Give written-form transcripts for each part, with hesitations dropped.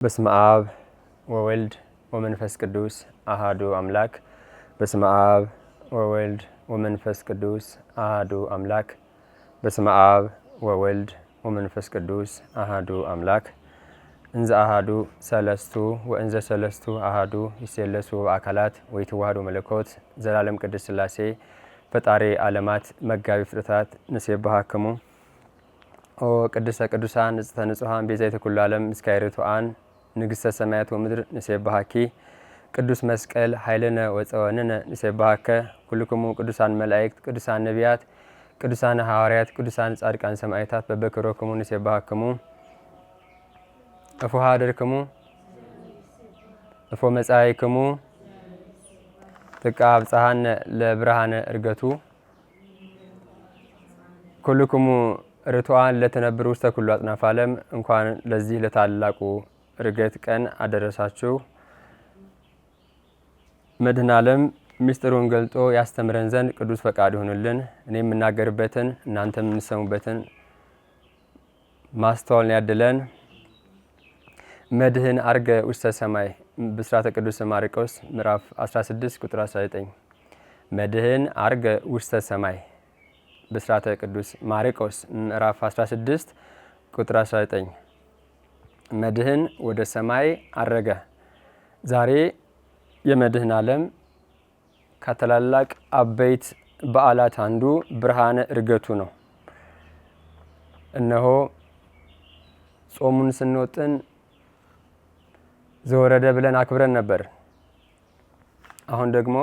በስመ አብ ወወልድ ወመንፈስ ቅዱስ አሐዱ አምላክ። በስመ አብ ወወልድ ወመንፈስ ቅዱስ አሐዱ አምላክ። በስመ አብ ወወልድ ወመንፈስ ቅዱስ አሐዱ አምላክ። እንዘ አሐዱ ሰለስቱ ወእንዘ ሰለስቱ አሐዱ ይሴለሱ አካላት ወይትዋሃዱ መለኮት ዘላለም ቅድስት ሥላሴ ፈጣሪ ዓለማት መጋቢ ፍጥረታት ንሴብሐክሙ ኦ ቅድስተ ቅዱሳን ንጽሕተ ንጹሐን ቤዛዊተ ኩሉ ዓለም ምስካየ ርቱዓን ንግሥተ ሰማያት ወምድር ንሴብሐኪ ቅዱስ መስቀል ኃይልነ ወፀወንነ ንሴብሐከ ኩልክሙ ቅዱሳን መላእክት ቅዱሳን ነቢያት ቅዱሳን ሐዋርያት ቅዱሳን ጻድቃን ሰማዕታት በበክሮክሙ ንሴብሐክሙ እፎ ኀደርክሙ እፎ መጻእክሙ ጥቀ አብጽሐነ ለብርሃነ ዕርገቱ ኩልክሙ ርቱዓን ለተነብሩ ውስተ ኩሉ አጽናፈ ዓለም። እንኳን ለዚህ ለታላቁ ዕርገት ቀን አደረሳችሁ። መድኃኔ ዓለም ምስጢሩን ገልጦ ያስተምረን ዘንድ ቅዱስ ፈቃድ ይሁንልን። እኔ የምናገርበትን እናንተም የምትሰሙበትን ማስተዋልን ያድለን። መድህን አርገ ውስተ ሰማይ ብስራተ ቅዱስ ማርቆስ ምዕራፍ 16 ቁጥር 19። መድህን አርገ ውስተ ሰማይ ብስራተ ቅዱስ ማርቆስ ምዕራፍ 16 ቁጥር 19። መድህን ወደ ሰማይ አረገ። ዛሬ የመድኃኔ ዓለም ከታላላቅ አበይት በዓላት አንዱ ብርሃነ ዕርገቱ ነው። እነሆ ጾሙን ስንወጥን ዘወረደ ብለን አክብረን ነበር። አሁን ደግሞ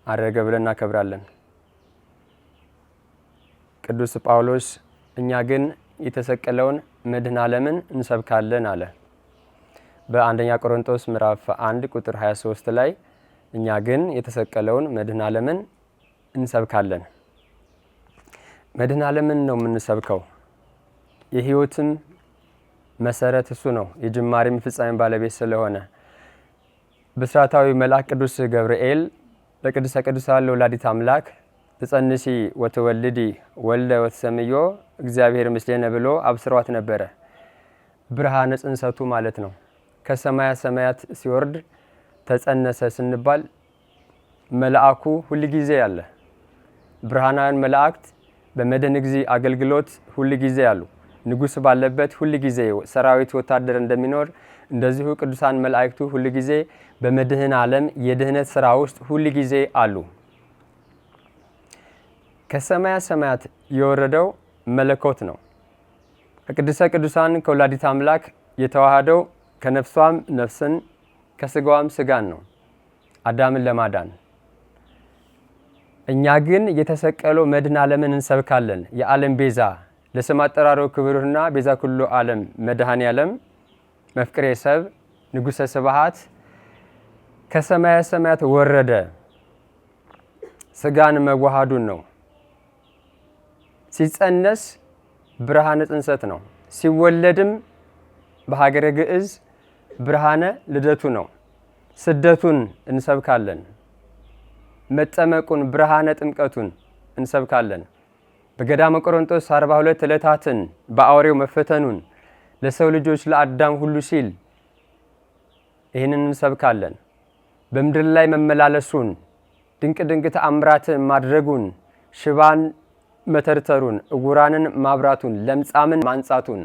አረገ ብለን እናከብራለን። ቅዱስ ጳውሎስ እኛ ግን የተሰቀለውን መድኃኔ ዓለምን እንሰብካለን አለ። በአንደኛ ቆሮንቶስ ምዕራፍ 1 ቁጥር 23 ላይ እኛ ግን የተሰቀለውን መድኃኔ ዓለምን እንሰብካለን። መድኃኔ ዓለምን ነው የምንሰብከው። የሕይወትም መሰረት እሱ ነው። የጅማሬም ፍጻሜ ባለቤት ስለሆነ ብስራታዊ መልአክ ቅዱስ ገብርኤል ለቅድስተ ቅዱሳን ለወላዲተ አምላክ ትጸንሲ ወትወልዲ ወልደ ወትሰምዮ እግዚአብሔር ምስሌነ ብሎ አብስሯት ነበረ። ብርሃነ ጽንሰቱ ማለት ነው። ከሰማያ ሰማያት ሲወርድ ተጸነሰ ስንባል መልአኩ ሁል ጊዜ አለ። ብርሃናውያን መላእክት በመድኃኔ እግዚእ አገልግሎት ሁል ጊዜ አሉ። ንጉሥ ባለበት ሁል ጊዜ ሰራዊት ወታደር እንደሚኖር እንደዚሁ ቅዱሳን መላእክቱ ሁል ጊዜ በመድኃኔ ዓለም የድህነት ስራ ውስጥ ሁል ጊዜ አሉ። ከሰማያ ሰማያት የወረደው መለኮት ነው። ከቅድስተ ቅዱሳን ከወላዲተ አምላክ የተዋሃደው ከነፍሷም ነፍስን ከስጋዋም ስጋን ነው አዳምን ለማዳን። እኛ ግን የተሰቀለው መድኃኔ ዓለምን እንሰብካለን። የዓለም ቤዛ ለስም አጠራሩ ክብርና ቤዛ ኩሉ ዓለም መድኃኔ ዓለም መፍቅሬ ሰብ ንጉሠ ስብሐት ከሰማያ ሰማያት ወረደ። ስጋን መዋሃዱን ነው። ሲጸነስ ብርሃነ ጽንሰት ነው። ሲወለድም በሀገረ ግዕዝ ብርሃነ ልደቱ ነው። ስደቱን እንሰብካለን። መጠመቁን ብርሃነ ጥምቀቱን እንሰብካለን። በገዳመ ቆሮንቶስ 42 ዕለታትን በአውሬው መፈተኑን ለሰው ልጆች ለአዳም ሁሉ ሲል ይህንን እንሰብካለን። በምድር ላይ መመላለሱን ድንቅ ድንቅ ተአምራትን ማድረጉን ሽባን መተርተሩን እውራንን ማብራቱን ለምጻምን ማንጻቱን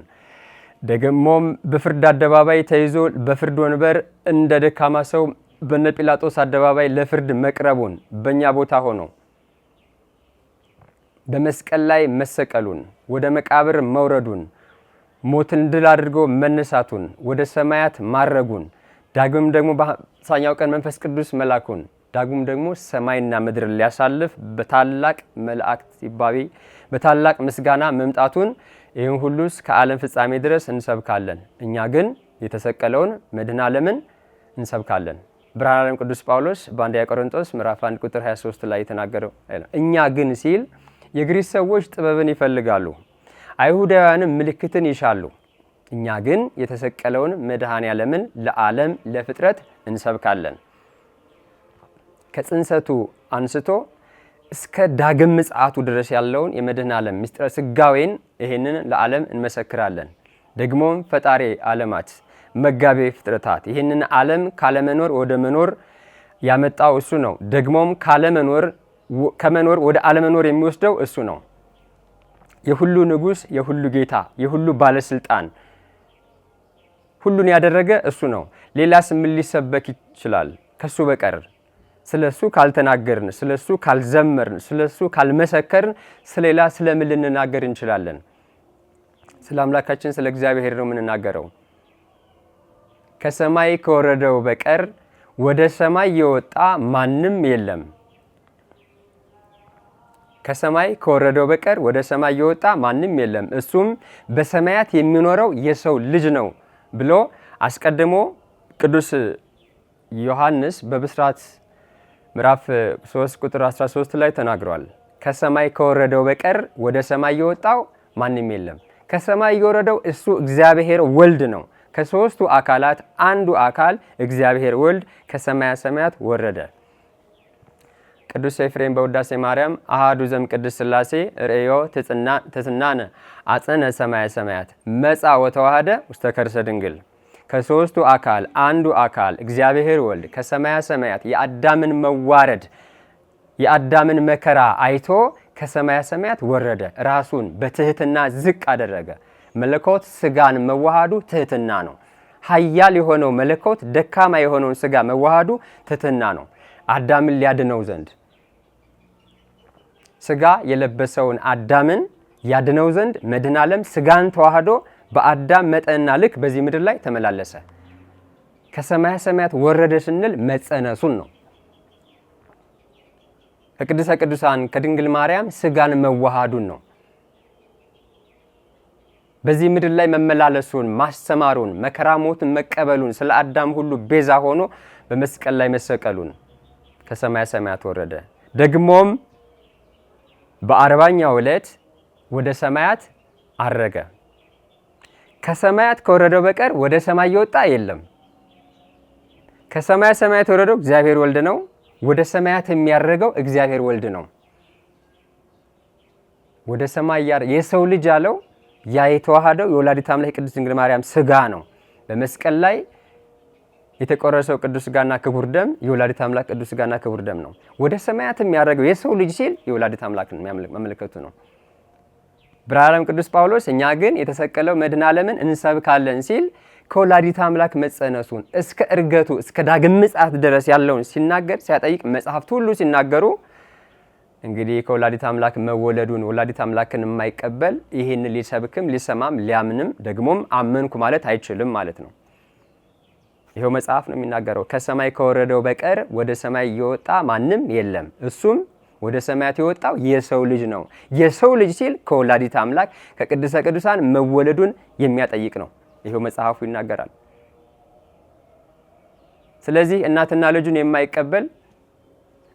ደግሞም በፍርድ አደባባይ ተይዞ በፍርድ ወንበር እንደ ደካማ ሰው በነ ጲላጦስ አደባባይ ለፍርድ መቅረቡን በእኛ ቦታ ሆኖ በመስቀል ላይ መሰቀሉን ወደ መቃብር መውረዱን ሞትን ድል አድርጎ መነሳቱን ወደ ሰማያት ማረጉን ዳግም ደግሞ በ50ኛው ቀን መንፈስ ቅዱስ መላኩን ዳግም ደግሞ ሰማይና ምድር ሊያሳልፍ በታላቅ መላእክት ይባቤ በታላቅ ምስጋና መምጣቱን ይህን ሁሉስ ከዓለም ፍጻሜ ድረስ እንሰብካለን። እኛ ግን የተሰቀለውን መድኃኔ ዓለምን እንሰብካለን። ብርሃነ ዓለም ቅዱስ ጳውሎስ በአንደኛ ቆሮንቶስ ምዕራፍ 1 ቁጥር 23 ላይ የተናገረው እኛ ግን ሲል የግሪክ ሰዎች ጥበብን ይፈልጋሉ፣ አይሁዳውያንም ምልክትን ይሻሉ። እኛ ግን የተሰቀለውን መድኃኔ ዓለምን ለዓለም ለፍጥረት እንሰብካለን። ከጽንሰቱ አንስቶ እስከ ዳግም ምጽአቱ ድረስ ያለውን የመድኃኔ ዓለም ምስጢረ ስጋዌን ይሄንን ለዓለም እንመሰክራለን። ደግሞም ፈጣሪ ዓለማት መጋቤ ፍጥረታት። ይህንን ዓለም ካለመኖር ወደ መኖር ያመጣው እሱ ነው። ደግሞም ከመኖር ወደ አለመኖር የሚወስደው እሱ ነው። የሁሉ ንጉሥ፣ የሁሉ ጌታ፣ የሁሉ ባለስልጣን፣ ሁሉን ያደረገ እሱ ነው። ሌላስ ምን ሊሰበክ ይችላል ከሱ በቀር? ስለሱ ካልተናገርን፣ ስለሱ ካልዘመርን፣ ስለሱ ካልመሰከርን ስለሌላ ስለምን ልንናገር እንችላለን? ስለ አምላካችን ስለ እግዚአብሔር ነው የምንናገረው። ከሰማይ ከወረደው በቀር ወደ ሰማይ የወጣ ማንም የለም። ከሰማይ ከወረደው በቀር ወደ ሰማይ የወጣ ማንም የለም፣ እሱም በሰማያት የሚኖረው የሰው ልጅ ነው ብሎ አስቀድሞ ቅዱስ ዮሐንስ በብስራት ምዕራፍ 3 ቁጥር 13 ላይ ተናግሯል። ከሰማይ ከወረደው በቀር ወደ ሰማይ የወጣው ማንም የለም። ከሰማይ የወረደው እሱ እግዚአብሔር ወልድ ነው። ከሶስቱ አካላት አንዱ አካል እግዚአብሔር ወልድ ከሰማያ ሰማያት ወረደ። ቅዱስ ኤፍሬም በውዳሴ ማርያም አሃዱ ዘም ቅዱስ ሥላሴ ርእዮ ትጽናነ አጸነ ሰማያ ሰማያት መጻ ወተዋሃደ ውስተ ከርሰ ድንግል። ከሶስቱ አካል አንዱ አካል እግዚአብሔር ወልድ ከሰማያ ሰማያት የአዳምን መዋረድ የአዳምን መከራ አይቶ ከሰማያ ሰማያት ወረደ። ራሱን በትህትና ዝቅ አደረገ። መለኮት ስጋን መዋሃዱ ትህትና ነው። ኃያል የሆነው መለኮት ደካማ የሆነውን ስጋ መዋሃዱ ትህትና ነው። አዳምን ሊያድነው ዘንድ ስጋ የለበሰውን አዳምን ያድነው ዘንድ መድኃኔ ዓለም ስጋን ተዋህዶ በአዳም መጠንና ልክ በዚህ ምድር ላይ ተመላለሰ። ከሰማያ ሰማያት ወረደ ስንል መጸነሱን ነው። ከቅድስተ ቅዱሳን ከድንግል ማርያም ስጋን መዋሃዱን ነው። በዚህ ምድር ላይ መመላለሱን፣ ማስተማሩን፣ መከራ ሞትን መቀበሉን፣ ስለ አዳም ሁሉ ቤዛ ሆኖ በመስቀል ላይ መሰቀሉን ከሰማያ ሰማያት ወረደ። ደግሞም በ40ኛው ዕለት ወደ ሰማያት አረገ። ከሰማያት ከወረደው በቀር ወደ ሰማይ የወጣ የለም። ከሰማያ ሰማያት የወረደው እግዚአብሔር ወልድ ነው። ወደ ሰማያት የሚያረገው እግዚአብሔር ወልድ ነው። ወደ ሰማይ የሰው ልጅ ያለው ያ የተዋሃደው የወላዲተ አምላክ ቅድስት ድንግል ማርያም ስጋ ነው። በመስቀል ላይ የተቆረሰው ቅዱስ ስጋና ክቡር ደም የወላዲተ አምላክ ቅዱስ ስጋና ክቡር ደም ነው። ወደ ሰማያት የሚያረገው የሰው ልጅ ሲል የወላዲተ አምላክን መመልከቱ ነው። ብርሃነ ቅዱስ ጳውሎስ እኛ ግን የተሰቀለው መድኃኔ ዓለምን እንሰብካለን ሲል ከወላዲተ አምላክ መጸነሱን እስከ እርገቱ እስከ ዳግም ምጽአት ድረስ ያለውን ሲናገር ሲያጠይቅ መጽሐፍት ሁሉ ሲናገሩ እንግዲህ ከወላዲተ አምላክ መወለዱን ወላዲተ አምላክን የማይቀበል ይሄን ሊሰብክም ሊሰማም ሊያምንም ደግሞም አመንኩ ማለት አይችልም ማለት ነው። ይሄው መጽሐፍ ነው የሚናገረው። ከሰማይ ከወረደው በቀር ወደ ሰማይ የወጣ ማንም የለም፣ እሱም ወደ ሰማያት የወጣው የሰው ልጅ ነው። የሰው ልጅ ሲል ከወላዲተ አምላክ ከቅድስተ ቅዱሳን መወለዱን የሚያጠይቅ ነው። ይሄው መጽሐፉ ይናገራል። ስለዚህ እናትና ልጁን የማይቀበል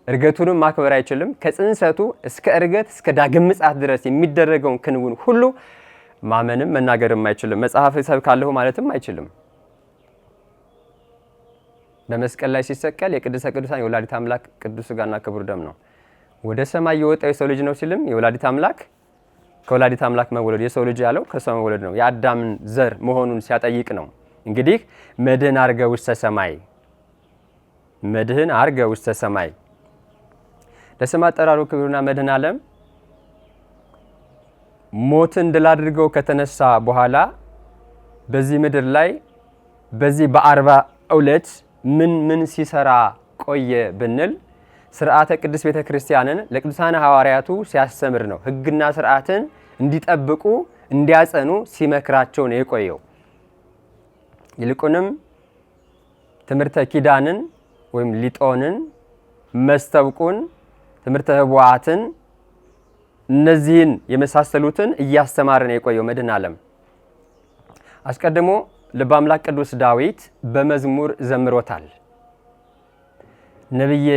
እርገቱንም ማክበር አይችልም። ከጽንሰቱ እስከ እርገት እስከ ዳግም ምጽአት ድረስ የሚደረገውን ክንውን ሁሉ ማመንም መናገርም አይችልም። መጽሐፍ እሰብካለሁ ማለትም አይችልም። በመስቀል ላይ ሲሰቀል የቅድስተ ቅዱሳን የወላዲተ አምላክ ቅዱስ ስጋና ክቡር ደም ነው። ወደ ሰማይ የወጣው የሰው ልጅ ነው ሲልም የወላዲተ አምላክ ከወላዲተ አምላክ መወለድ የሰው ልጅ ያለው ከሰው መወለድ ነው። የአዳምን ዘር መሆኑን ሲያጠይቅ ነው። እንግዲህ መድህን አርገ ውስተ ሰማይ መድህን አርገ ውስተ ሰማይ ለስም አጠራሩ ክብርና መድኃኔ ዓለም ሞትን ድል አድርገው ከተነሳ በኋላ በዚህ ምድር ላይ በዚህ በ40 ዕለት ምን ሲሰራ ቆየ ብንል ስርዓተ ቅድስት ቤተ ክርስቲያንን ለቅዱሳን ሐዋርያቱ ሲያስተምር ነው። ሕግና ስርዓትን እንዲጠብቁ እንዲያጸኑ ሲመክራቸው ነው የቆየው። ይልቁንም ትምህርተ ኪዳንን ወይም ሊጦንን፣ መስተብቁን፣ ትምህርተ ህቡዓትን እነዚህን የመሳሰሉትን እያስተማረ ነው የቆየው መድኃኔ ዓለም። አስቀድሞ ልበ አምላክ ቅዱስ ዳዊት በመዝሙር ዘምሮታል። ነብየ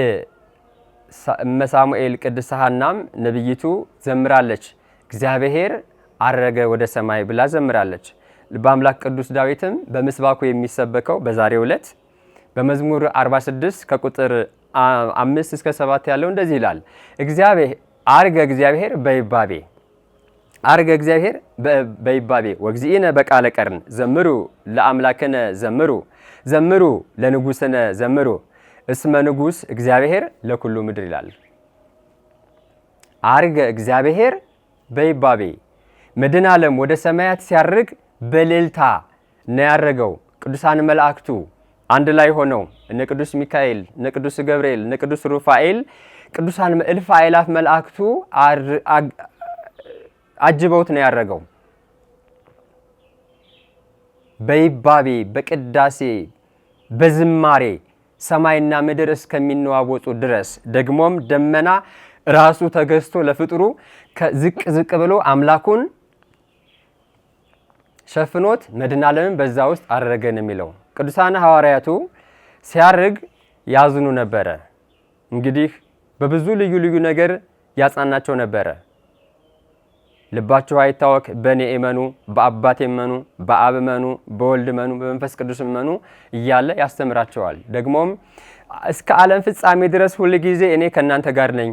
ሳሙኤል ቅድስት ሐናም ነብይቱ ዘምራለች። እግዚአብሔር አረገ ወደ ሰማይ ብላ ዘምራለች። ልበ አምላክ ቅዱስ ዳዊትም በምስባኩ የሚሰበከው በዛሬው ዕለት በመዝሙር 46 ከቁጥር 5 እስከ 7 ያለው እንደዚህ ይላል። እግዚአብሔር አርገ እግዚአብሔር በይባቤ አርገ እግዚአብሔር በይባቤ ወግዚእነ በቃለ ቀርን ዘምሩ ለአምላክነ ዘምሩ ዘምሩ ለንጉሥነ ዘምሩ እስመ ንጉሥ እግዚአብሔር ለኩሉ ምድር ይላል። አርገ እግዚአብሔር በይባቤ መድኃኔ ዓለም ወደ ሰማያት ሲያርግ በእልልታ ነው ያረገው። ቅዱሳን መላእክቱ አንድ ላይ ሆነው እነ ቅዱስ ሚካኤል፣ እነ ቅዱስ ገብርኤል፣ እነ ቅዱስ ሩፋኤል፣ ቅዱሳን እልፍ አእላፍ መላእክቱ አጅበውት ነው ያረገው። በይባቤ በቅዳሴ በዝማሬ ሰማይና ምድር እስከሚነዋወጡ ድረስ ደግሞም ደመና ራሱ ተገዝቶ ለፍጥሩ ዝቅ ዝቅ ብሎ አምላኩን ሸፍኖት መድኃኔ ዓለምን በዛ ውስጥ አረገን የሚለው። ቅዱሳን ሐዋርያቱ ሲያርግ ያዝኑ ነበረ። እንግዲህ በብዙ ልዩ ልዩ ነገር ያጽናናቸው ነበረ። ልባችሁ አይታወክ፣ በእኔ እመኑ፣ በአባቴ እመኑ፣ በአብ እመኑ፣ በወልድ እመኑ፣ በመንፈስ ቅዱስ እመኑ እያለ ያስተምራቸዋል። ደግሞም እስከ ዓለም ፍጻሜ ድረስ ሁል ጊዜ እኔ ከእናንተ ጋር ነኝ፣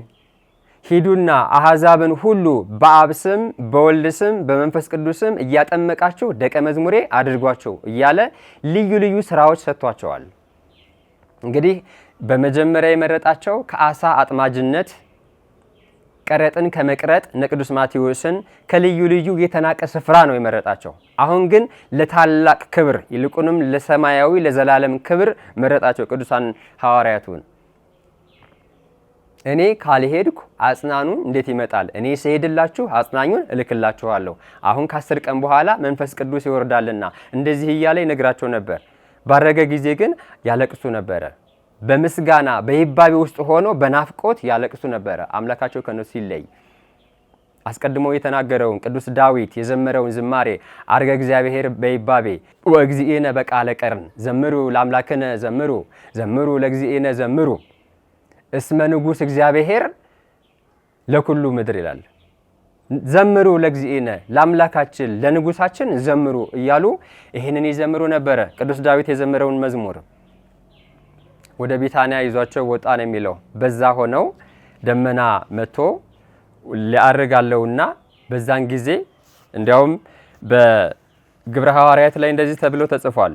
ሂዱና አሕዛብን ሁሉ በአብ ስም በወልድ ስም በመንፈስ ቅዱስ ስም እያጠመቃችሁ ደቀ መዝሙሬ አድርጓቸው እያለ ልዩ ልዩ ስራዎች ሰጥቷቸዋል። እንግዲህ በመጀመሪያ የመረጣቸው ከአሳ አጥማጅነት ቀረጥን ከመቅረጥ እነ ቅዱስ ማቴዎስን ከልዩ ልዩ የተናቀ ስፍራ ነው የመረጣቸው። አሁን ግን ለታላቅ ክብር ይልቁንም ለሰማያዊ ለዘላለም ክብር መረጣቸው ቅዱሳን ሐዋርያቱን። እኔ ካልሄድኩ አጽናኙን እንዴት ይመጣል? እኔ ስሄድላችሁ አጽናኙን እልክላችኋለሁ። አሁን ከ10 ቀን በኋላ መንፈስ ቅዱስ ይወርዳልና እንደዚህ እያለ ይነግራቸው ነበር። ባረገ ጊዜ ግን ያለቅሱ ነበረ። በምስጋና በይባቤ ውስጥ ሆኖ በናፍቆት ያለቅሱ ነበረ። አምላካቸው ከነሱ ሲለይ አስቀድሞ የተናገረውን ቅዱስ ዳዊት የዘመረውን ዝማሬ አርገ እግዚአብሔር በይባቤ ወእግዚእነ በቃለ ቀርን ዘምሩ ለአምላክነ ዘምሩ ዘምሩ ለእግዚእነ ዘምሩ እስመ ንጉሥ እግዚአብሔር ለኩሉ ምድር ይላል። ዘምሩ ለእግዚእነ ለአምላካችን ለንጉሳችን ዘምሩ እያሉ ይህንን ይዘምሩ ነበረ። ቅዱስ ዳዊት የዘመረውን መዝሙር ወደ ቢታንያ ይዟቸው ወጣ ነው የሚለው። በዛ ሆነው ደመና መጥቶ ሊያርጋለውና በዛን ጊዜ እንዲያውም በግብረ ሐዋርያት ላይ እንደዚህ ተብሎ ተጽፏል።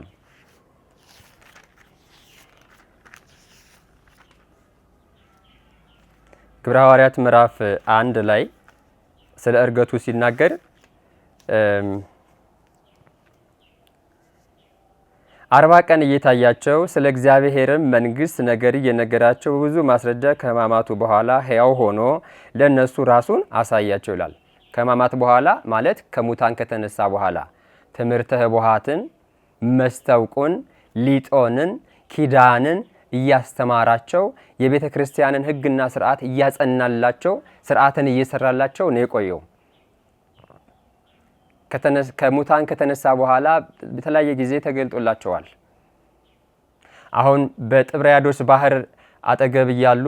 ግብረ ሐዋርያት ምዕራፍ 1 ላይ ስለ እርገቱ ሲናገር 40 ቀን እየታያቸው ስለ እግዚአብሔርም መንግሥት ነገር እየነገራቸው ብዙ ማስረጃ ከሕማማቱ በኋላ ሕያው ሆኖ ለእነሱ ራሱን አሳያቸው ይላል። ከሕማማት በኋላ ማለት ከሙታን ከተነሳ በኋላ ትምህርተ ኅቡዓትን፣ መስተውቁን፣ ሊጦንን፣ ኪዳንን እያስተማራቸው የቤተ ክርስቲያንን ሕግና ስርዓት እያጸናላቸው ስርዓትን እየሰራላቸው ነው የቆየው። ከሙታን ከተነሳ በኋላ በተለያየ ጊዜ ተገልጦላቸዋል። አሁን በጥብርያዶስ ባህር አጠገብ እያሉ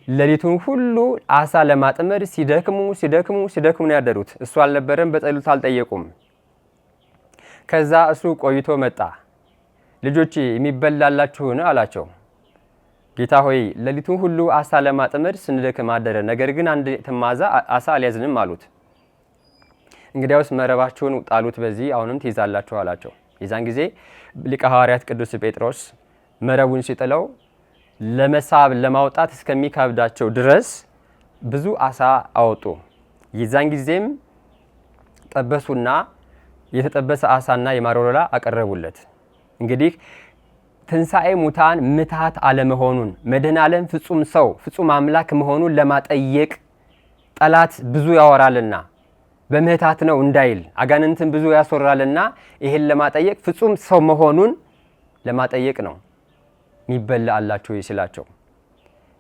ሌሊቱን ሁሉ አሳ ለማጥመድ ሲደክሙ ነው ያደሩት። እሱ አልነበረም፣ በጸሎት አልጠየቁም። ከዛ እሱ ቆይቶ መጣ። ልጆች የሚበላላችሁን አላቸው። ጌታ ሆይ ሌሊቱን ሁሉ አሳ ለማጥመድ ስንደክም አደረ፣ ነገር ግን አንድ ትማዛ አሳ አልያዝንም አሉት። እንግዲያውስ መረባችሁን ጣሉት፣ በዚህ አሁንም ትይዛላችሁ አላቸው። የዛን ጊዜ ሊቀ ሐዋርያት ቅዱስ ጴጥሮስ መረቡን ሲጥለው ለመሳብ ለማውጣት እስከሚከብዳቸው ድረስ ብዙ አሳ አወጡ። የዛን ጊዜም ጠበሱና የተጠበሰ አሳና የማር ወለላ አቀረቡለት። እንግዲህ ትንሣኤ ሙታን ምትሃት አለመሆኑን መድኃኔ ዓለም ፍጹም ሰው ፍጹም አምላክ መሆኑን ለማጠየቅ ጠላት ብዙ ያወራልና በምህታት ነው እንዳይል አጋንንትን ብዙ ያስወራልና ይሄን ለማጠየቅ ፍጹም ሰው መሆኑን ለማጠየቅ ነው የሚበላ አላችሁ ይስላቸው።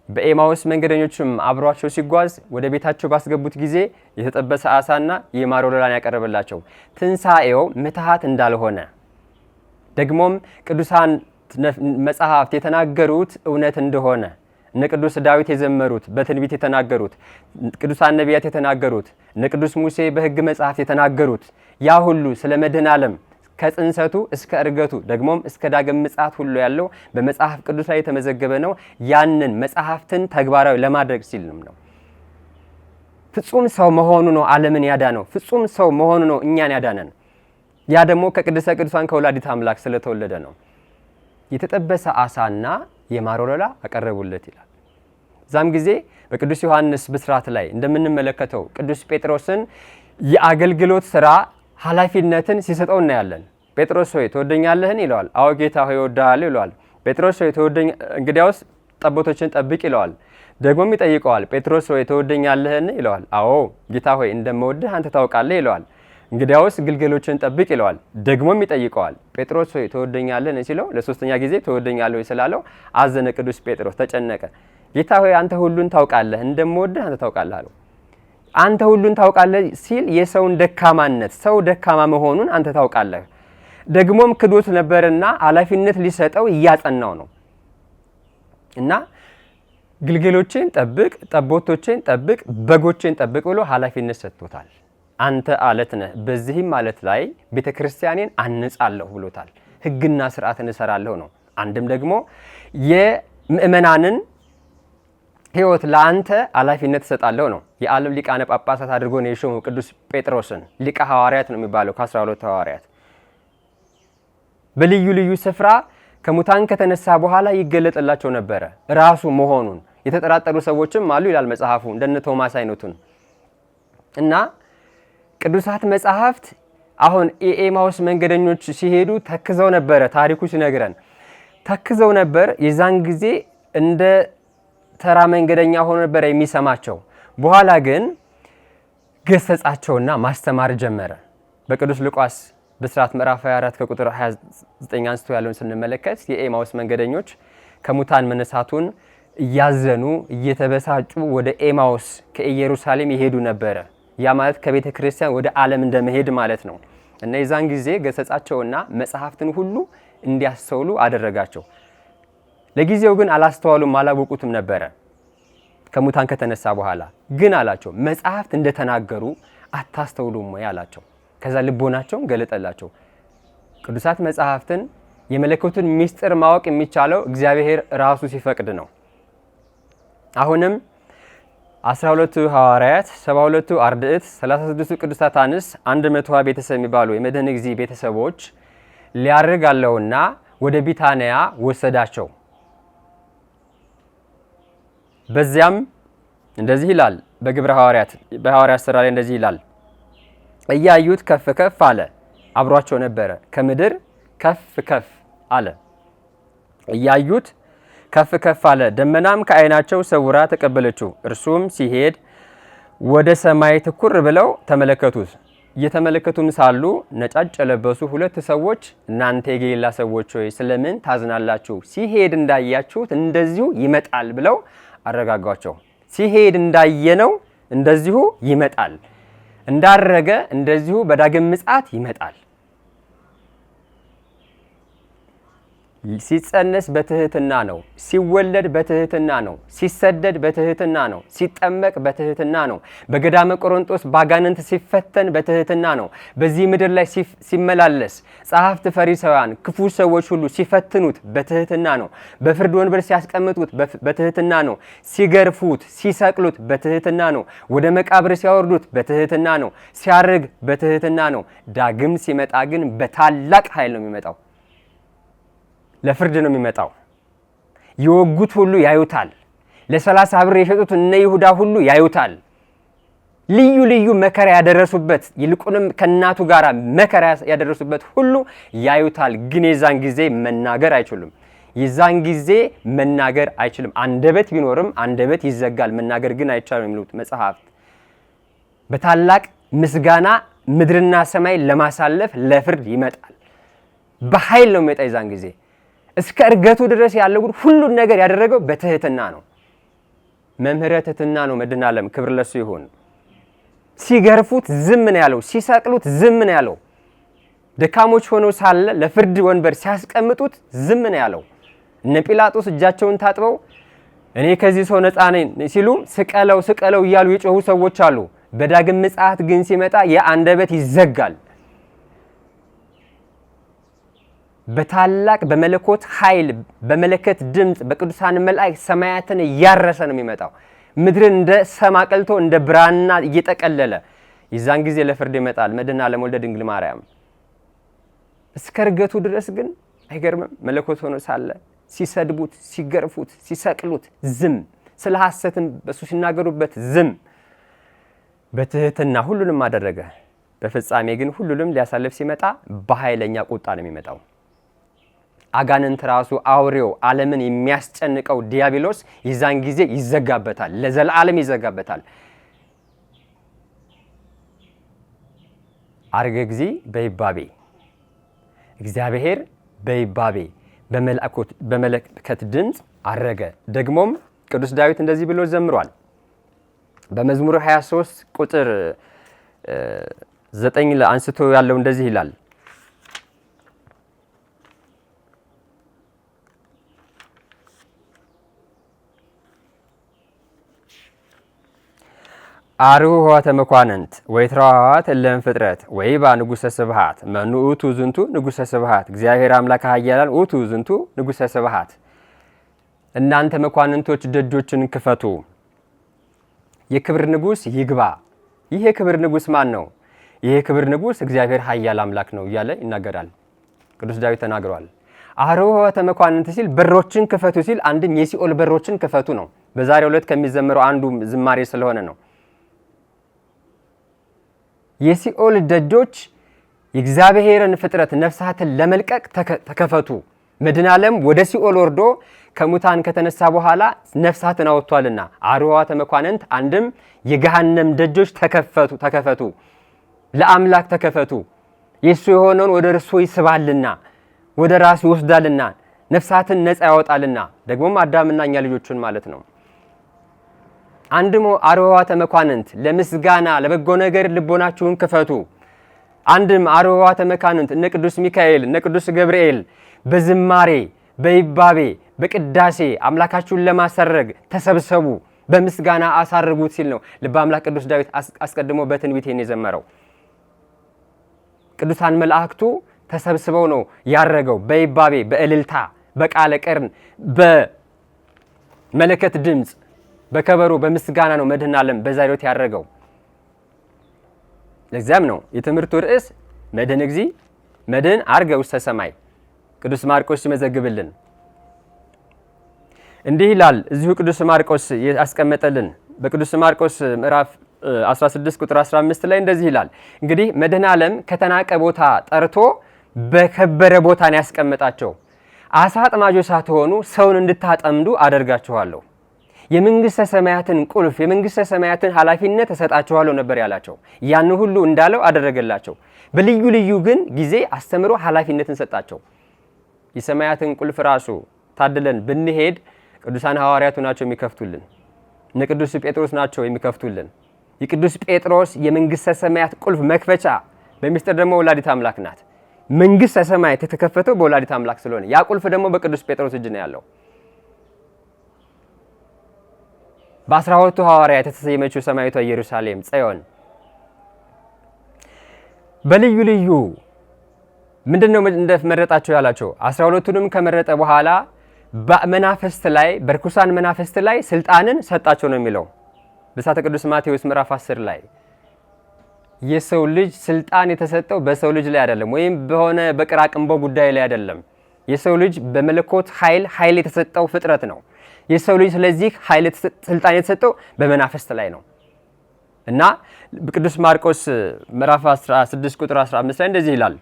በኤማውስ መንገደኞችም አብሯቸው ሲጓዝ ወደ ቤታቸው ባስገቡት ጊዜ የተጠበሰ አሳና የማር ወለላን ያቀረበላቸው ትንሣኤው ምትሃት እንዳልሆነ ደግሞም ቅዱሳን መጽሐፍት የተናገሩት እውነት እንደሆነ እነ ቅዱስ ዳዊት የዘመሩት በትንቢት የተናገሩት ቅዱሳን ነቢያት የተናገሩት እነ ቅዱስ ሙሴ በሕግ መጽሐፍ የተናገሩት ያ ሁሉ ስለ መድኃኔ ዓለም ከጽንሰቱ እስከ እርገቱ ደግሞም እስከ ዳግም ምጽአት ሁሉ ያለው በመጽሐፍ ቅዱስ ላይ የተመዘገበ ነው። ያንን መጽሐፍትን ተግባራዊ ለማድረግ ሲልም ነው ፍጹም ሰው መሆኑ ነው ዓለምን ያዳነው። ፍጹም ሰው መሆኑ ነው እኛን ያዳነን። ያ ደግሞ ከቅድስተ ቅዱሳን ከወላዲተ አምላክ ስለተወለደ ነው። የተጠበሰ አሳና የማር ወለላ አቀረቡለት ይላል። ዛም ጊዜ በቅዱስ ዮሐንስ ብስራት ላይ እንደምንመለከተው ቅዱስ ጴጥሮስን የአገልግሎት ስራ ኃላፊነትን ሲሰጠው እናያለን። ጴጥሮስ ሆይ ትወደኛለህን ይለዋል። አዎ ጌታ ሆይ እወድሃለሁ ይለዋል። ጴጥሮስ ሆይ እንግዲያውስ ጠቦቶችን ጠብቅ ይለዋል። ደግሞም ይጠይቀዋል። ጴጥሮስ ሆይ ትወደኛለህን ይለዋል። አዎ ጌታ ሆይ እንደምወድህ አንተ ታውቃለህ ይለዋል። እንግዲያውስ ግልገሎችን ጠብቅ ይለዋል። ደግሞም ይጠይቀዋል። ጴጥሮስ ሆይ ትወደኛለህን ሲለው ለሶስተኛ ጊዜ ትወደኛለህ ስላለው አዘነ ቅዱስ ጴጥሮስ፣ ተጨነቀ። ጌታ ሆይ አንተ ሁሉን ታውቃለህ፣ እንደምወድህ አንተ ታውቃለህ አለው። አንተ ሁሉን ታውቃለህ ሲል የሰውን ደካማነት፣ ሰው ደካማ መሆኑን አንተ ታውቃለህ። ደግሞም ክዶት ነበርና ኃላፊነት ሊሰጠው እያጸናው ነው እና ግልገሎችን ጠብቅ፣ ጠቦቶችን ጠብቅ፣ በጎችን ጠብቅ ብሎ ኃላፊነት ሰጥቶታል። አንተ አለት ነህ፣ በዚህም ማለት ላይ ቤተ ክርስቲያኔን አንጻለሁ ብሎታል። ሕግና ስርዓትን እሰራለሁ ነው። አንድም ደግሞ የምእመናንን ሕይወት ለአንተ ኃላፊነት እሰጣለሁ ነው። የዓለም ሊቃነ ጳጳሳት አድርጎ ነው የሾመው ቅዱስ ጴጥሮስን። ሊቀ ሐዋርያት ነው የሚባለው ከ12 ሐዋርያት። በልዩ ልዩ ስፍራ ከሙታን ከተነሳ በኋላ ይገለጥላቸው ነበረ ራሱ መሆኑን። የተጠራጠሩ ሰዎችም አሉ ይላል መጽሐፉ፣ እንደነ ቶማስ አይነቱን እና ቅዱሳት መጽሐፍት አሁን የኤማውስ መንገደኞች ሲሄዱ ተክዘው ነበረ። ታሪኩ ሲነግረን ተክዘው ነበር። የዛን ጊዜ እንደ ተራ መንገደኛ ሆኖ ነበር የሚሰማቸው። በኋላ ግን ገሰጻቸውና ማስተማር ጀመረ። በቅዱስ ሉቃስ ብስራት ምዕራፍ 24 ከቁጥር 29 አንስቶ ያለውን ስንመለከት የኤማውስ መንገደኞች ከሙታን መነሳቱን እያዘኑ እየተበሳጩ ወደ ኤማውስ ከኢየሩሳሌም ይሄዱ ነበረ። ያ ማለት ከቤተ ክርስቲያን ወደ ዓለም እንደመሄድ ማለት ነው። እና የዛን ጊዜ ገሰጻቸውና መጽሐፍትን ሁሉ እንዲያስተውሉ አደረጋቸው። ለጊዜው ግን አላስተዋሉም፣ አላወቁትም ነበረ። ከሙታን ከተነሳ በኋላ ግን አላቸው መጽሐፍት እንደተናገሩ አታስተውሉም ወይ አላቸው። ከዛ ልቦናቸውን ገለጠላቸው። ቅዱሳት መጽሐፍትን የመለኮቱን ምስጢር ማወቅ የሚቻለው እግዚአብሔር ራሱ ሲፈቅድ ነው። አሁንም 12ቱ ሐዋርያት፣ 72ቱ አርድእት፣ 36ቱ ቅዱሳት አንስት፣ 120 ቤተሰብ የሚባሉ የመድኃኔ እግዚእ ቤተሰቦች ሊያርግ አለውና ወደ ቢታንያ ወሰዳቸው። በዚያም እንደዚህ ይላል በግብረ ሐዋርያት በሐዋርያት ሥራ ላይ እንደዚህ ይላል። እያዩት ከፍ ከፍ አለ፣ አብሯቸው ነበረ። ከምድር ከፍ ከፍ አለ፣ እያዩት ከፍ ከፍ አለ። ደመናም ከዓይናቸው ሰውራ ተቀበለችው። እርሱም ሲሄድ ወደ ሰማይ ትኩር ብለው ተመለከቱት። እየተመለከቱም ሳሉ ነጫጭ የለበሱ ሁለት ሰዎች እናንተ የገሊላ ሰዎች ሆይ ስለምን ታዝናላችሁ? ሲሄድ እንዳያችሁት እንደዚሁ ይመጣል ብለው አረጋጓቸው። ሲሄድ እንዳየነው እንደዚሁ ይመጣል፣ እንዳረገ እንደዚሁ በዳግም ምጽአት ይመጣል። ሲጸነስ በትህትና ነው፣ ሲወለድ በትህትና ነው፣ ሲሰደድ በትህትና ነው፣ ሲጠመቅ በትህትና ነው፣ በገዳመ ቆሮንጦስ ባጋንንት ሲፈተን በትህትና ነው፣ በዚህ ምድር ላይ ሲመላለስ ጸሐፍት ፈሪሳውያን ክፉ ሰዎች ሁሉ ሲፈትኑት በትህትና ነው፣ በፍርድ ወንበር ሲያስቀምጡት በትህትና ነው፣ ሲገርፉት ሲሰቅሉት በትህትና ነው፣ ወደ መቃብር ሲያወርዱት በትህትና ነው፣ ሲያርግ በትህትና ነው። ዳግም ሲመጣ ግን በታላቅ ኃይል ነው የሚመጣው። ለፍርድ ነው የሚመጣው። የወጉት ሁሉ ያዩታል። ለ30 ብር የሸጡት እነ ይሁዳ ሁሉ ያዩታል። ልዩ ልዩ መከራ ያደረሱበት ይልቁንም ከእናቱ ጋር መከራ ያደረሱበት ሁሉ ያዩታል። ግን የዛን ጊዜ መናገር አይችሉም። የዛን ጊዜ መናገር አይችልም። አንደበት ቢኖርም አንደበት ይዘጋል፣ መናገር ግን አይቻልም የሚሉት መጽሐፍት። በታላቅ ምስጋና ምድርና ሰማይ ለማሳለፍ ለፍርድ ይመጣል። በኃይል ነው የሚመጣ የዛን ጊዜ። እስከ እርገቱ ድረስ ያለው ሁሉን ነገር ያደረገው በትህትና ነው። መምህረ ትህትና ነው መድኃኔዓለም፣ ክብር ለሱ ይሁን። ሲገርፉት ዝም ነው ያለው፣ ሲሰቅሉት ዝም ነው ያለው። ደካሞች ሆነው ሳለ ለፍርድ ወንበር ሲያስቀምጡት ዝም ነው ያለው። እነ ጲላጦስ እጃቸውን ታጥበው እኔ ከዚህ ሰው ነፃ ነኝ ሲሉ ስቀለው ስቀለው እያሉ የጮሁ ሰዎች አሉ። በዳግም ምጽአት ግን ሲመጣ የአንደበት ይዘጋል። በታላቅ በመለኮት ኃይል በመለከት ድምፅ በቅዱሳን መላእክት ሰማያትን እያረሰ ነው የሚመጣው። ምድርን እንደ ሰም አቅልቶ እንደ ብራና እየጠቀለለ የዛን ጊዜ ለፍርድ ይመጣል መድኃኔዓለም ወልደ ድንግል ማርያም። እስከ ርገቱ ድረስ ግን አይገርምም? መለኮት ሆኖ ሳለ ሲሰድቡት፣ ሲገርፉት፣ ሲሰቅሉት ዝም፣ ስለ ሐሰትም በሱ ሲናገሩበት ዝም፣ በትህትና ሁሉንም አደረገ። በፍጻሜ ግን ሁሉንም ሊያሳልፍ ሲመጣ በኃይለኛ ቁጣ ነው የሚመጣው። አጋንንት ራሱ አውሬው ዓለምን የሚያስጨንቀው ዲያብሎስ የዛን ጊዜ ይዘጋበታል፣ ለዘላለም ይዘጋበታል። አርገ ጊዜ በይባቤ እግዚአብሔር በይባቤ በመለከት ድምፅ አረገ። ደግሞም ቅዱስ ዳዊት እንደዚህ ብሎ ዘምሯል። በመዝሙር 23 ቁጥር 9 አንስቶ ያለው እንደዚህ ይላል። አርሁ ኆኃተ መኳንንት ወይትራዋት እለም ፍጥረት ወይባ ንጉሠ ስብሐት መኑ ውእቱ ዝንቱ ንጉሠ ስብሐት እግዚአብሔር አምላከ ኃያላን ውእቱ ዝንቱ ንጉሠ ስብሐት። እናንተ መኳንንቶች ደጆችን ክፈቱ፣ የክብር ንጉሥ ይግባ። ይህ የክብር ንጉሥ ማን ነው? ይህ የክብር ንጉሥ እግዚአብሔር ኃያል አምላክ ነው እያለ ይናገራል። ቅዱስ ዳዊት ተናግሯል። አርሁ ኆኃተ መኳንንት ሲል በሮችን ክፈቱ ሲል አንድም የሲኦል በሮችን ክፈቱ ነው። በዛሬው ዕለት ከሚዘመረው አንዱ ዝማሬ ስለሆነ ነው። የሲኦል ደጆች የእግዚአብሔርን ፍጥረት ነፍሳትን ለመልቀቅ ተከፈቱ። መድኃኔዓለም ወደ ሲኦል ወርዶ ከሙታን ከተነሳ በኋላ ነፍሳትን አወጥቷልና አርሁ ኆኃተ መኳንንት አንድም የገሃነም ደጆች ተከፈቱ፣ ለአምላክ ተከፈቱ። የእሱ የሆነውን ወደ እርሱ ይስባልና ወደ ራሱ ይወስዳልና ነፍሳትን ነፃ ያወጣልና ደግሞም አዳምና እኛ ልጆቹን ማለት ነው። አንድም አርሁ ኆኃተ መኳንንት ለምስጋና ለበጎ ነገር ልቦናችሁን ክፈቱ። አንድም አርሁ ኆኃተ መኳንንት እነ ቅዱስ ሚካኤል እነ ቅዱስ ገብርኤል በዝማሬ በይባቤ በቅዳሴ አምላካችሁን ለማሰረግ ተሰብሰቡ፣ በምስጋና አሳርጉት ሲል ነው ልበ አምላክ ቅዱስ ዳዊት አስቀድሞ በትንቢት የዘመረው። ቅዱሳን መላእክቱ ተሰብስበው ነው ያረገው። በይባቤ በእልልታ በቃለ ቀርን በመለከት ድምፅ በከበሮ በምስጋና ነው መድኃኔዓለም በዛሬው ያረገው። ለዚያም ነው የትምህርቱ ርዕስ መድኅን እግዚእ መድኅን ዐርገ ውስተ ሰማይ። ቅዱስ ማርቆስ ሲመዘግብልን እንዲህ ይላል። እዚሁ ቅዱስ ማርቆስ ያስቀመጠልን በቅዱስ ማርቆስ ምዕራፍ 16 ቁጥር 15 ላይ እንደዚህ ይላል። እንግዲህ መድኃኔዓለም ከተናቀ ቦታ ጠርቶ በከበረ ቦታ ነው ያስቀመጣቸው። አሳ አጥማጆች ሳትሆኑ ሰውን እንድታጠምዱ አደርጋችኋለሁ፣ የመንግስተ ሰማያትን ቁልፍ የመንግስተ ሰማያትን ኃላፊነት እሰጣችኋለሁ ነበር ያላቸው። ያን ሁሉ እንዳለው አደረገላቸው። በልዩ ልዩ ግን ጊዜ አስተምሮ ኃላፊነትን ሰጣቸው። የሰማያትን ቁልፍ ራሱ ታድለን ብንሄድ ቅዱሳን ሐዋርያቱ ናቸው የሚከፍቱልን። እነ ቅዱስ ጴጥሮስ ናቸው የሚከፍቱልን። የቅዱስ ጴጥሮስ የመንግስተ ሰማያት ቁልፍ መክፈቻ በሚስጥር ደግሞ ወላዲተ አምላክ ናት። መንግስተ ሰማያት የተከፈተው በወላዲተ አምላክ ስለሆነ ያ ቁልፍ ደግሞ በቅዱስ ጴጥሮስ እጅ ነው ያለው። በ12ቱ ሐዋርያት የተሰየመችው ሰማያዊቷ ኢየሩሳሌም ጽዮን በልዩ ልዩ ምንድነው እንደመረጣቸው ያላቸው 12ቱንም ከመረጠ በኋላ በመናፍስት ላይ በርኩሳን መናፍስት ላይ ስልጣንን ሰጣቸው ነው የሚለው በሳተ ቅዱስ ማቴዎስ ምዕራፍ 10 ላይ። የሰው ልጅ ስልጣን የተሰጠው በሰው ልጅ ላይ አይደለም፣ ወይም በሆነ በቅራቅንቦ ጉዳይ ላይ አይደለም። የሰው ልጅ በመለኮት ኃይል የተሰጠው ፍጥረት ነው። የሰው ልጅ ስለዚህ ኃይል ስልጣን የተሰጠው በመናፍስት ላይ ነው እና በቅዱስ ማርቆስ ምዕራፍ 16 ቁጥር 15 ላይ እንደዚህ ይላል።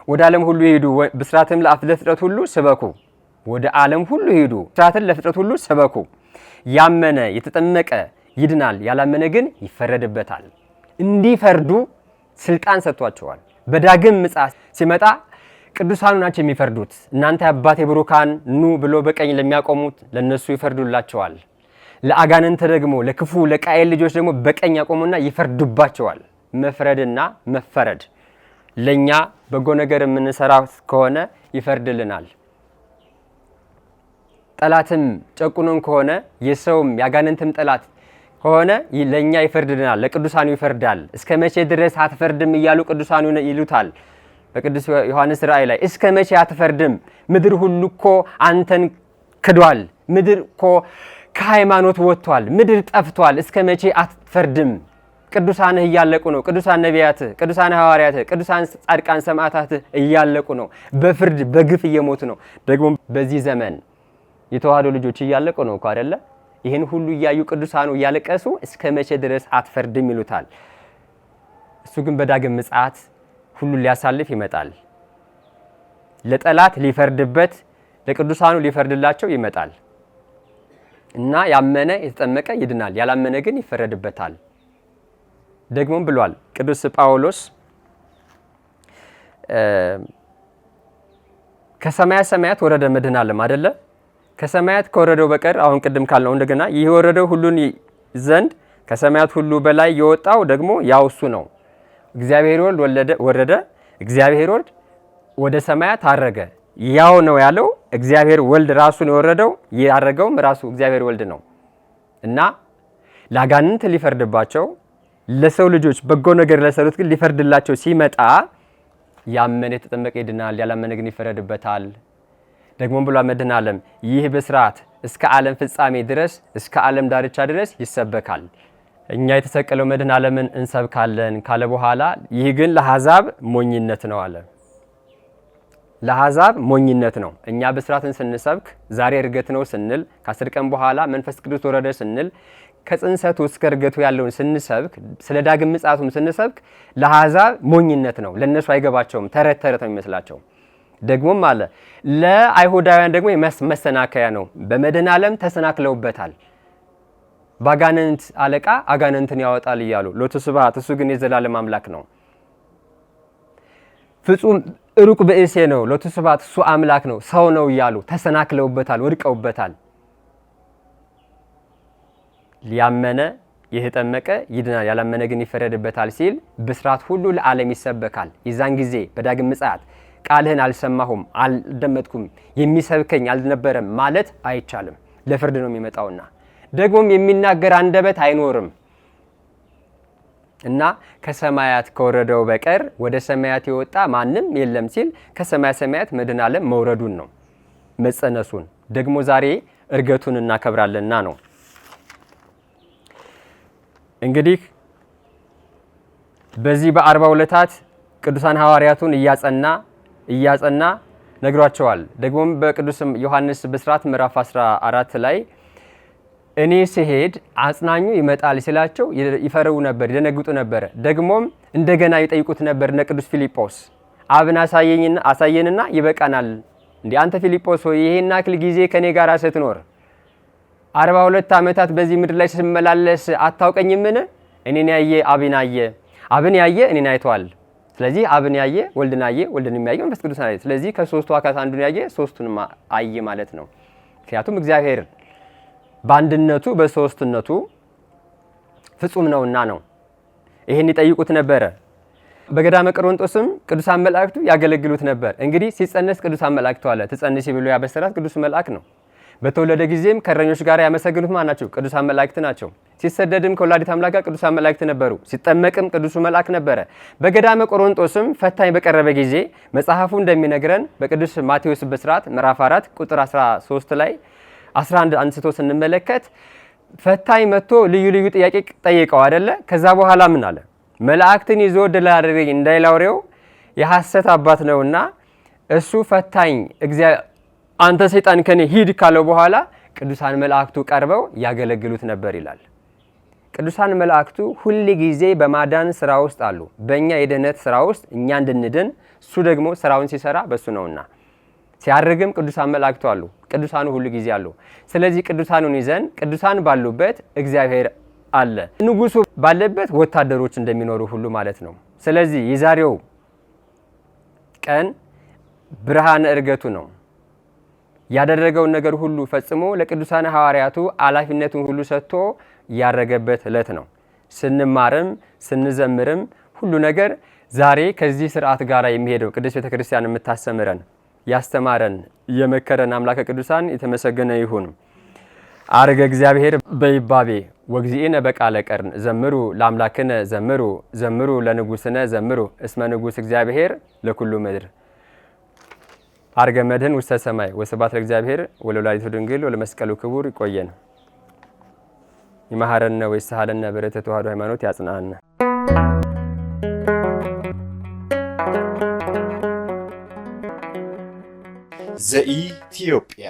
ወደ ዓለም ሁሉ ሄዱ፣ ብስራትም ለፍጥረት ሁሉ ስበኩ። ወደ ዓለም ሁሉ ሄዱ፣ ብስራትን ለፍጥረት ሁሉ ስበኩ። ያመነ የተጠመቀ ይድናል፣ ያላመነ ግን ይፈረድበታል። እንዲፈርዱ ስልጣን ሰጥቷቸዋል። በዳግም ምጽአት ሲመጣ ቅዱሳኑ ናቸው የሚፈርዱት። እናንተ አባቴ ብሩካን ኑ ብሎ በቀኝ ለሚያቆሙት ለነሱ ይፈርዱላቸዋል። ለአጋንንት ደግሞ ለክፉ ለቃየል ልጆች ደግሞ በቀኝ ያቆሙና ይፈርዱባቸዋል። መፍረድና መፈረድ ለኛ በጎ ነገር የምንሰራ ከሆነ ይፈርድልናል። ጠላትም ጨቁኖን ከሆነ የሰውም ያጋንንትም ጠላት ከሆነ ለኛ ይፈርድልናል፣ ለቅዱሳኑ ይፈርዳል። እስከ መቼ ድረስ አትፈርድም እያሉ ቅዱሳኑ ይሉታል። በቅዱስ ዮሐንስ ራእይ ላይ እስከ መቼ አትፈርድም? ምድር ሁሉ እኮ አንተን ክዷል። ምድር እኮ ከሃይማኖት ወጥቷል፣ ምድር ጠፍቷል፣ እስከ መቼ አትፈርድም? ቅዱሳንህ እያለቁ ነው። ቅዱሳን ነቢያት፣ ቅዱሳን ሐዋርያት፣ ቅዱሳን ጻድቃን ሰማዕታት እያለቁ ነው። በፍርድ በግፍ እየሞቱ ነው። ደግሞ በዚህ ዘመን የተዋህዶ ልጆች እያለቁ ነው እኮ አይደለ? ይህን ሁሉ እያዩ ቅዱሳኑ እያለቀሱ እስከ መቼ ድረስ አትፈርድም ይሉታል። እሱ ግን በዳግም ምጽአት ሁሉን ሊያሳልፍ ይመጣል። ለጠላት ሊፈርድበት፣ ለቅዱሳኑ ሊፈርድላቸው ይመጣል እና ያመነ የተጠመቀ ይድናል፣ ያላመነ ግን ይፈረድበታል። ደግሞም ብሏል ቅዱስ ጳውሎስ ከሰማያ ሰማያት ወረደ መድኃኔ ዓለም አይደለ? ከሰማያት ከወረደው በቀር አሁን ቅድም ካልነው እንደገና ይህ ወረደው ሁሉን ዘንድ ከሰማያት ሁሉ በላይ የወጣው ደግሞ ያው እሱ ነው። እግዚአብሔር ወልድ ወረደ፣ እግዚአብሔር ወልድ ወደ ሰማያት አረገ። ያው ነው ያለው እግዚአብሔር ወልድ ራሱን የወረደው ያረገውም ራሱ እግዚአብሔር ወልድ ነው እና ለአጋንንት ሊፈርድባቸው ለሰው ልጆች በጎ ነገር ለሰሩት ግን ሊፈርድላቸው ሲመጣ ያመነ የተጠመቀ ይድናል፣ ያላመነ ግን ይፈረድበታል። ደግሞም ብሏል መድኃኔ ዓለም ይህ ብስራት እስከ ዓለም ፍጻሜ ድረስ እስከ ዓለም ዳርቻ ድረስ ይሰበካል። እኛ የተሰቀለው መድኃኔ ዓለምን እንሰብካለን ካለ በኋላ ይህ ግን ለአሕዛብ ሞኝነት ነው አለ። ለአሕዛብ ሞኝነት ነው። እኛ ብስራትን ስንሰብክ ዛሬ እርገት ነው ስንል፣ ከ10 ቀን በኋላ መንፈስ ቅዱስ ወረደ ስንል፣ ከጽንሰቱ እስከ እርገቱ ያለውን ስንሰብክ፣ ስለ ዳግም ምጽአቱም ስንሰብክ ለአሕዛብ ሞኝነት ነው። ለነሱ አይገባቸውም፣ ተረት ተረት ነው የሚመስላቸው። ደግሞም አለ ለአይሁዳውያን ደግሞ መሰናከያ ነው። በመድኃኔ ዓለም ተሰናክለውበታል። ባጋንንት አለቃ አጋንንትን ያወጣል እያሉ ሎቱ ስብሐት፣ እሱ ግን የዘላለም አምላክ ነው። ፍጹም ሩቅ ብእሴ ነው ሎቱ ስብሐት፣ እሱ አምላክ ነው፣ ሰው ነው እያሉ ተሰናክለውበታል፣ ወድቀውበታል። ያመነ የተጠመቀ ይድናል፣ ያላመነ ግን ይፈረድበታል ሲል ብስራት ሁሉ ለዓለም ይሰበካል። የዛን ጊዜ በዳግም ምጽአት ቃልህን አልሰማሁም አልደመጥኩም የሚሰብከኝ አልነበረም ማለት አይቻልም። ለፍርድ ነው የሚመጣውና ደግሞም የሚናገር አንደበት አይኖርም እና ከሰማያት ከወረደው በቀር ወደ ሰማያት የወጣ ማንም የለም ሲል ከሰማያ ሰማያት መድኃኔ ዓለም መውረዱን ነው፣ መጸነሱን ደግሞ ዛሬ እርገቱን እናከብራለንና ነው። እንግዲህ በዚህ በ40 ዕለታት ቅዱሳን ሐዋርያቱን እያጸና ነግሯቸዋል። ደግሞም በቅዱስ ዮሐንስ ብስራት ምዕራፍ 14 ላይ እኔ ስሄድ አጽናኙ ይመጣል ሲላቸው ይፈርው ነበር፣ ይደነግጡ ነበር። ደግሞም እንደገና ይጠይቁት ነበር እነ ቅዱስ ፊልጶስ አብን አሳየንና ይበቃናል። እንዴ አንተ ፊልጶስ ሆይ ይሄን ያክል ጊዜ ከኔ ጋር ስትኖር 42 ዓመታት በዚህ ምድር ላይ ስመላለስ አታውቀኝምን? እኔን ያየ አብን አየ፣ አብን ያየ እኔን አይቷል። ስለዚህ አብን ያየ ወልድን አየ፣ ወልድን ያየ መንፈስ ቅዱስን አየ። ስለዚህ ከሶስቱ አካላት አንዱን ያየ ሶስቱንም አየ ማለት ነው። ምክንያቱም እግዚአብሔር በአንድነቱ በሶስትነቱ ፍጹም ነውና ነው። ይሄን ይጠይቁት ነበረ። በገዳመ ቆሮንጦስም ቅዱሳን መላእክቱ ያገለግሉት ነበር። እንግዲህ ሲጸነስ ቅዱሳን መላእክቱ አለ ትጸንሲ ብሎ ያበሰራት ቅዱስ መልአክ ነው። በተወለደ ጊዜም ከእረኞች ጋር ያመሰግኑት ማን ናቸው? ቅዱሳን መላእክት ናቸው። ሲሰደድም ከወላዲተ አምላክ ጋር ቅዱሳን መላእክት ነበሩ። ሲጠመቅም ቅዱሱ መልአክ ነበረ። በገዳመ ቆሮንጦስም ፈታኝ በቀረበ ጊዜ መጽሐፉ እንደሚነግረን በቅዱስ ማቴዎስ ብስራት ምዕራፍ 4 ቁጥር 13 ላይ 11 አንስቶ ስንመለከት ፈታኝ መጥቶ ልዩ ልዩ ጥያቄ ጠይቀው አይደለ? ከዛ በኋላ ምን አለ? መላእክትን ይዞ ድል አደረገኝ እንዳይላውሬው የሐሰት አባት ነውና እሱ ፈታኝ አንተ ሰይጣን ከኔ ሂድ ካለው በኋላ ቅዱሳን መላእክቱ ቀርበው ያገለግሉት ነበር ይላል። ቅዱሳን መላእክቱ ሁል ጊዜ በማዳን ስራ ውስጥ አሉ። በእኛ የድህነት ስራ ውስጥ እኛ እንድንድን እሱ ደግሞ ስራውን ሲሰራ በሱ ነውና ሲያርግም ቅዱሳን መላእክቱ አሉ። ቅዱሳኑ ሁሉ ጊዜ አሉ። ስለዚህ ቅዱሳኑን ይዘን ቅዱሳን ባሉበት እግዚአብሔር አለ። ንጉሱ ባለበት ወታደሮች እንደሚኖሩ ሁሉ ማለት ነው። ስለዚህ የዛሬው ቀን ብርሃነ ዕርገቱ ነው። ያደረገውን ነገር ሁሉ ፈጽሞ ለቅዱሳን ሐዋርያቱ ኃላፊነቱን ሁሉ ሰጥቶ ያረገበት ዕለት ነው። ስንማርም ስንዘምርም ሁሉ ነገር ዛሬ ከዚህ ስርዓት ጋር የሚሄደው ቅድስት ቤተክርስቲያን የምታስተምረን ያስተማረን የመከረን አምላከ ቅዱሳን የተመሰገነ ይሁን። አርገ እግዚአብሔር በይባቤ ወግዚእነ በቃለ ቀርን ዘምሩ ለአምላክነ ዘምሩ ዘምሩ ለንጉስነ ዘምሩ እስመ ንጉስ እግዚአብሔር ለኩሉ ምድር። አርገ መድህን ውስተ ሰማይ ወስብሐት ለእግዚአብሔር ወለወላዲቱ ድንግል ወለመስቀሉ ክቡር። ይቆየን። ይማረነ ወይስሐለነ በረተ ተዋሕዶ ሃይማኖት ያጽናነ። ዘኢትዮጵያ